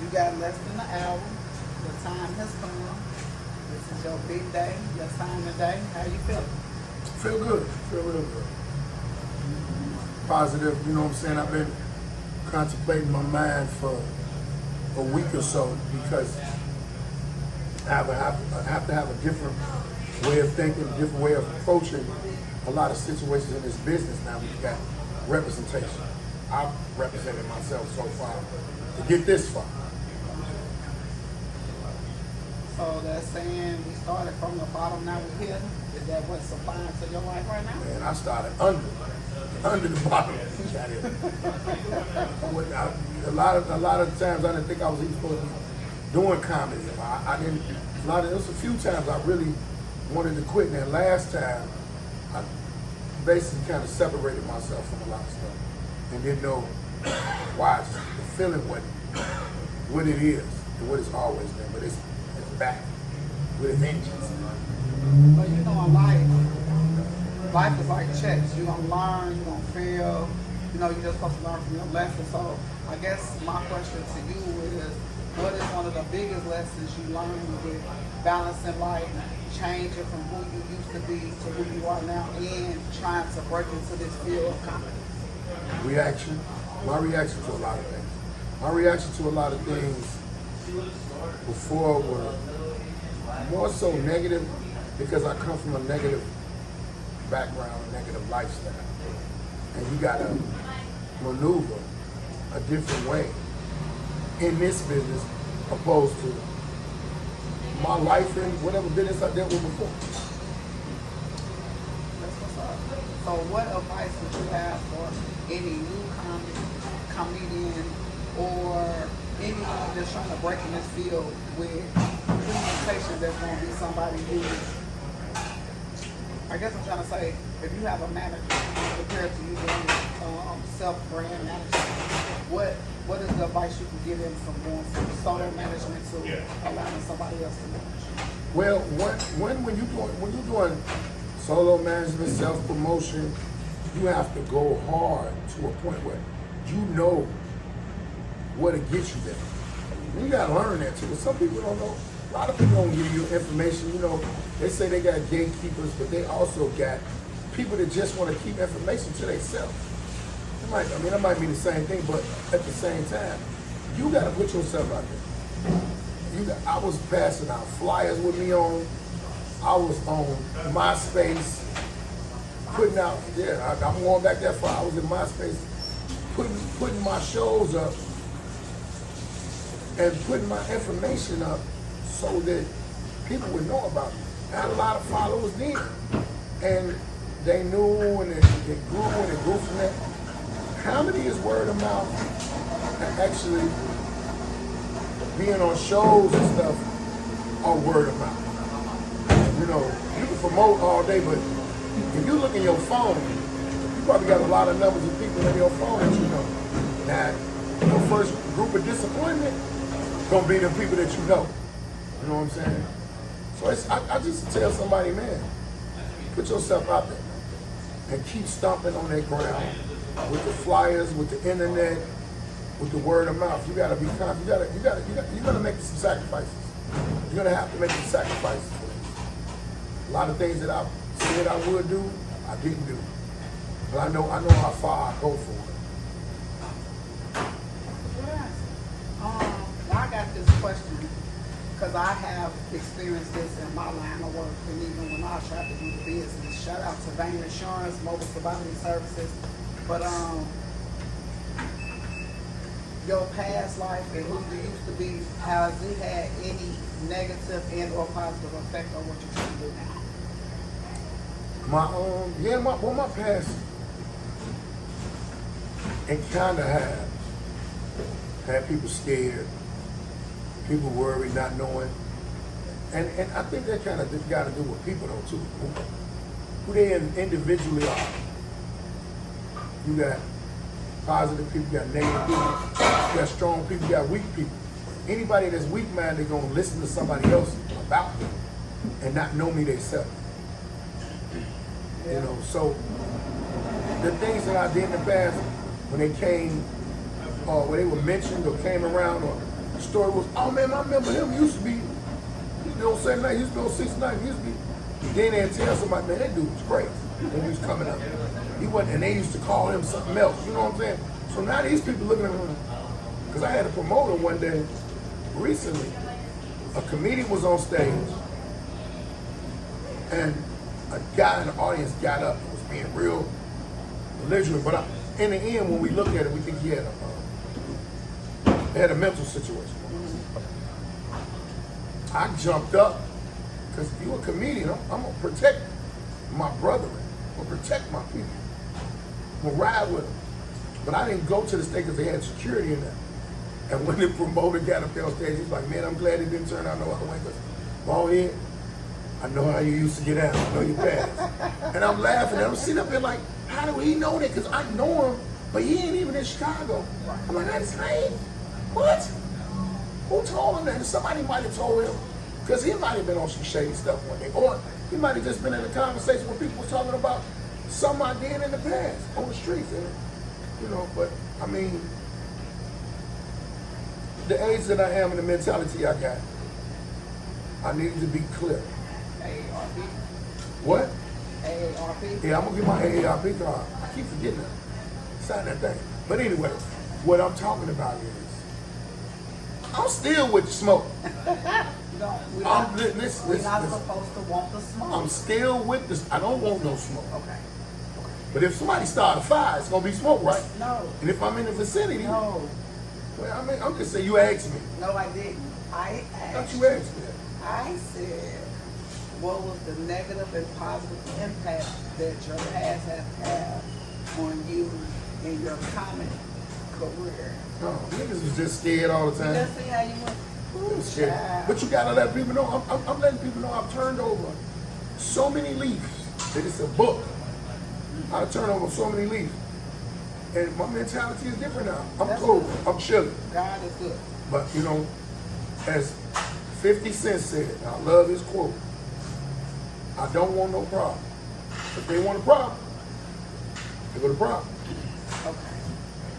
You got less than an hour. Your time has come. This is your big day, your time today. How you feeling? Feel good. Feel real good. Positive, you know what I'm saying? I've been contemplating my mind for a week or so because I have to have a different way of thinking, a different way of approaching a lot of situations in this business now. We've got representation. I've represented myself so far to get this far. So that's saying we started from the bottom, now we're here. Is that what's applying to your life right now? Man, I started under the bottom. A lot of times I didn't think I was even supposed to be doing comedy. I didn't. There was a few times I really wanted to quit. And then last time, I basically kind of separated myself from a lot of stuff and didn't know why. Just the feeling what it is and what it's always been, but it's back with a vengeance. But you know, in life is like chess. You're gonna learn, you're gonna fail. You know, you're just supposed to learn from your lessons. So I guess my question to you is, what is one of the biggest lessons you learned with balancing life, changing from who you used to be to who you are now, and trying to break into this field of comedy? Reaction. My reaction to a lot of things. My reaction to a lot of things before were more so negative because I come from a negative background, a negative lifestyle. And you gotta maneuver a different way in this business opposed to my life and whatever business I dealt with before. That's what's up. So what advice would you have for any new comedian or anyone that's trying to break in this field with presentation that's going to be somebody who, I guess I'm trying to say, if you have a manager compared to you doing self-brand management, what is the advice you can give them from going from solo management to allowing somebody else to manage? Well, when you're doing solo management, self-promotion, you have to go hard to a point where you know what to get you there. And you gotta learn that too. Some people don't know. A lot of people don't give you information. You know, they say they got gatekeepers, but they also got people that just want to keep information to themselves. It might be the same thing, but at the same time, you gotta put yourself out there. I was passing out flyers with me on. I was on MySpace, putting out. I'm going back that far. I was in MySpace, putting my shows up and putting my information up so that people would know about me. I had a lot of followers then, and they knew, and it grew from that. How many is word of mouth and actually being on shows and stuff are word of mouth? You know, you can promote all day, but if you look in your phone, you probably got a lot of numbers of people in your phone that you know. Now, your first group of disappointment gonna be the people that you know. You know what I'm saying? So I just tell somebody, man, put yourself out there and keep stomping on that ground with the flyers, with the internet, with the word of mouth. You gotta be confident. You're gonna make some sacrifices. You're gonna have to make some sacrifices. A lot of things that I said I would do, I didn't do. But I know how far I go for it. I got this question because I have experienced this in my line of work, and even when I tried to do the business. Shout out to Vane Insurance, Mobile Surviving Services. But your past life and who you used to be, has it had any negative and or positive effect on what you're trying to do now? My past, it kind of had people scared, people worried, not knowing, and I think that kind of got to do with people though too, who they individually are. You got positive people, you got negative people, you got strong people, you got weak people. Anybody that's weak-minded gonna listen to somebody else about me and not know me themselves. You know, so the things that I did in the past, when they came, or when they were mentioned or came around or The story was, oh man, I remember him. He used to be, he used to be on Saturday night. He used to be on 6 night. He used to be. Then they'd tell somebody, man, that dude was crazy when he was coming up. He wasn't, and they used to call him something else. You know what I'm saying? So now these people looking at him, because I had a promoter one day recently. A comedian was on stage, and a guy in the audience got up and was being real belligerent. But in the end, when we look at it, we think he had a mental situation. I jumped up because you're a comedian. I'm gonna protect my brethren. I'm gonna protect my people. I'm gonna ride with them. But I didn't go to the stage because they had security in there. And when the promoter got up there on stage, he's like, man, I'm glad it didn't turn out no other way because Baldhead, I know how you used to get out. I know your past. And I'm laughing and I'm sitting up there like, how do he know that? Because I know him, but he ain't even in Chicago. I'm like, that's lame. What? Who told him that? And somebody might have told him, because he might have been on some shady stuff one day. Or he might have just been in a conversation where people were talking about something I did in the past on the streets. And, you know, but I mean, the age that I am and the mentality I got, I needed to be clear. AARP? What? AARP? Yeah, I'm gonna get my AARP card. I keep forgetting it. Sign that thing. But anyway, what I'm talking about is, I'm still with the smoke. No, we're not listen. supposed to want the smoke. I'm still with this. I don't want no smoke. Okay. But if somebody start a fire, it's gonna be smoke, right? No. And if I'm in the vicinity, No. well, I mean, I'm just saying you asked me. No, I didn't. I I thought asked. you asked me that. I said, what was the negative and positive impact that your past has had on you in your comic career? No, niggas was just scared all the You time. just see how you went, ooh, Scared. child. But you gotta let people know. I'm letting people know I've turned over so many leaves that it's a book. I've turned over so many leaves. And my mentality is different now. I'm That's cool. good. I'm chilling. God is good. But you know, as 50 Cent said, and I love his quote, I don't want no problem. If they want a problem, they go to problem. Okay.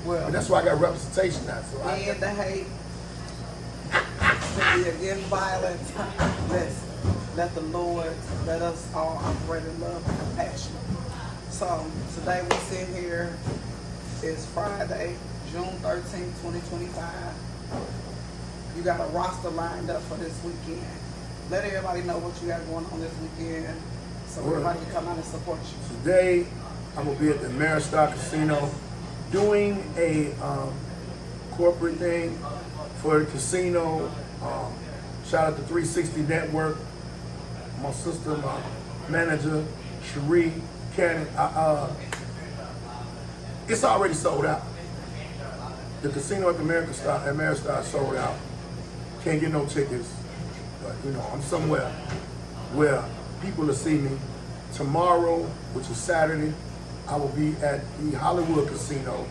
Well, And that's why I got representation now. So I end the hate, to be against violence. Let the Lord let us all operate in love and compassion. So today we sit here. It's Friday, June 13th, 2025. You got a roster lined up for this weekend. Let everybody know what you got going on this weekend so everybody can come out and support you. Today, I'm gonna be at the Maristar Casino doing a corporate thing for the casino. Shout out to 360 Network. My sister, my manager, Cherie Cannon. It's already sold out. The casino at the Maristar is sold out. Can't get no tickets. But you know, I'm somewhere where people will see me. Tomorrow, which is Saturday, I will be at the Hollywood Casino.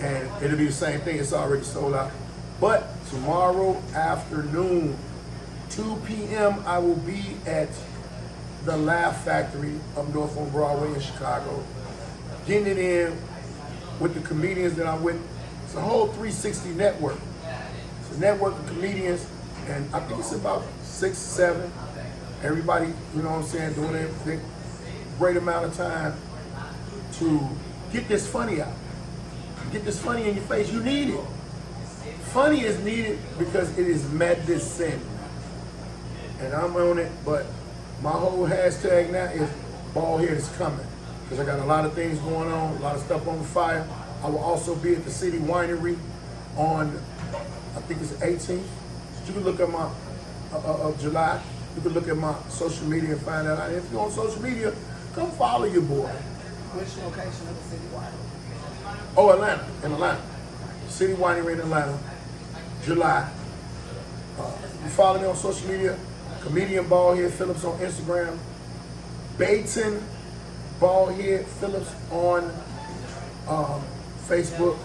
And it'll be the same thing, it's already sold out. But tomorrow afternoon, 2 p.m., I will be at the Laugh Factory up north on Broadway in Chicago, getting it in with the comedians that I'm with. It's a whole 360 network. It's a network of comedians, and I think it's about 6, 7. Everybody, you know what I'm saying, doing everything. Great amount of time to get this funny out. Get this funny in your face. You need it. Funny is needed because it is medicine. And I'm on it, but my whole hashtag now is Baldhead is coming. Because I got a lot of things going on, a lot of stuff on fire. I will also be at the City Winery on, I think it's the 18th. You can look at my, of July. You can look at my social media and find out. If you're on social media, come follow your boy. Which location of the City Winery? Oh, Atlanta, in Atlanta. City Winery in Atlanta, July. You follow me on social media, comedian Baldhead Phillips on Instagram, Baton Baldhead Phillips on Facebook.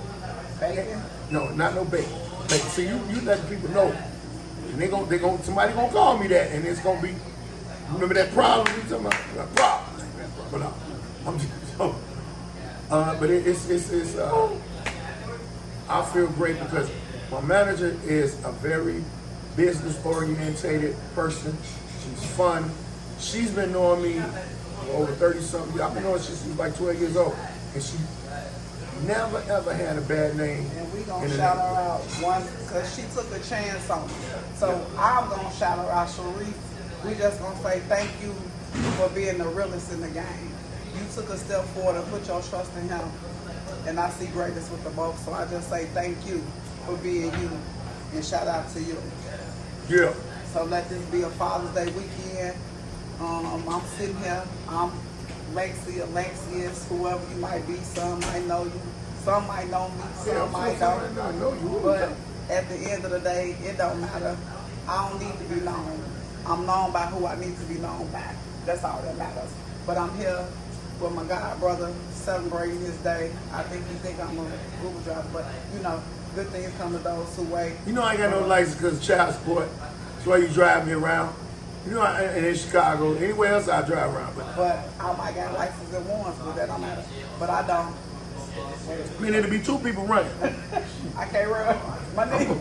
Bacon? No, not no bacon. Bacon. See, you letting people know. And somebody gonna call me that, and it's gonna be, remember that problem you talking about? That problem. But no, I'm just, but it's I feel great because My manager is a very business-oriented person. She's fun. She's been knowing me for over 30-something years. I've been knowing her since she was like 12 years old. And she never, ever had a bad name. And we gonna shout her out one, because she took a chance on me. So I'm gonna shout her out, Sharif. We just gonna say thank you for being the realest in the game. You took a step forward and put your trust in him. And I see greatness with the both. So I just say thank you for being you. And shout out to you. Yeah. So let this be a Father's Day weekend. I'm sitting here. I'm Lexi or Lexius, whoever you might be. Some might know you. Some might know me. Some might don't. I know you. But at the end of the day, it don't matter. I don't need to be known. I'm known by who I need to be known by. That's all that matters. But I'm here with my god brother celebrating his day. I think he think I'm a Uber driver, but you know, good things come to those who wait. You know I ain't got no license because of child support. That's why you drive me around. You know, and in Chicago, anywhere else I drive around. But I might got license at once, but that don't matter. But I don't. I mean, it'll be two people running. I can't run. My knee.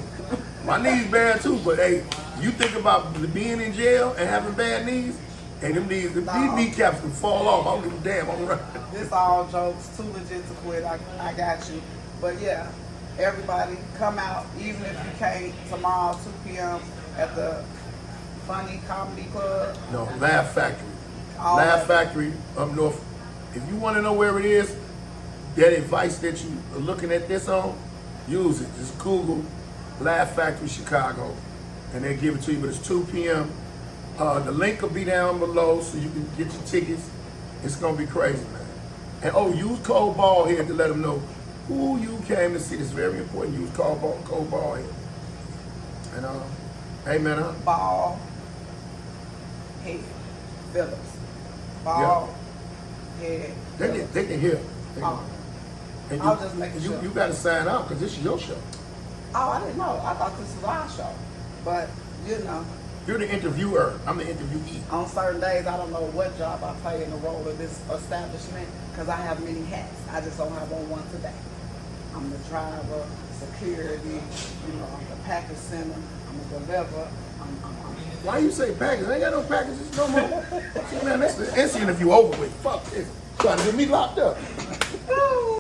My knees bad too, but hey, you think about being in jail and having bad knees, and them knees, these kneecaps can fall off. I don't give a damn. I'm running. This all jokes, too legit to quit. I got you. But yeah, everybody come out, even if you can't, tomorrow 2 p.m. at the Funny Comedy Club. No, Laugh Factory. All Laugh that. Factory up north. If you want to know where it is, that advice that you are looking at this on, use it. Just Google Laugh Factory Chicago, and they give it to you. But it's 2 p.m. The link will be down below so you can get your tickets. It's gonna be crazy, man. And use code Baldhead to let them know who you came to see. It's very important. Use code Baldhead. And hey man, Baldhead Phillips. Baldhead Phillips. they can hear. And I'll just make sure. You got to sign out because this is your show. Oh, I didn't know. I thought this was our show. But, you know, You're the interviewer. I'm the interviewee. on certain days, I don't know what job I play in the role of this establishment because I have many hats. I just don't have on one today. I'm the driver, security, you know, I'm the package center, I'm a deliverer. Why you say package? I ain't got no packages no more. See, man, that's the interview over with. Fuck this. Trying to get me locked up.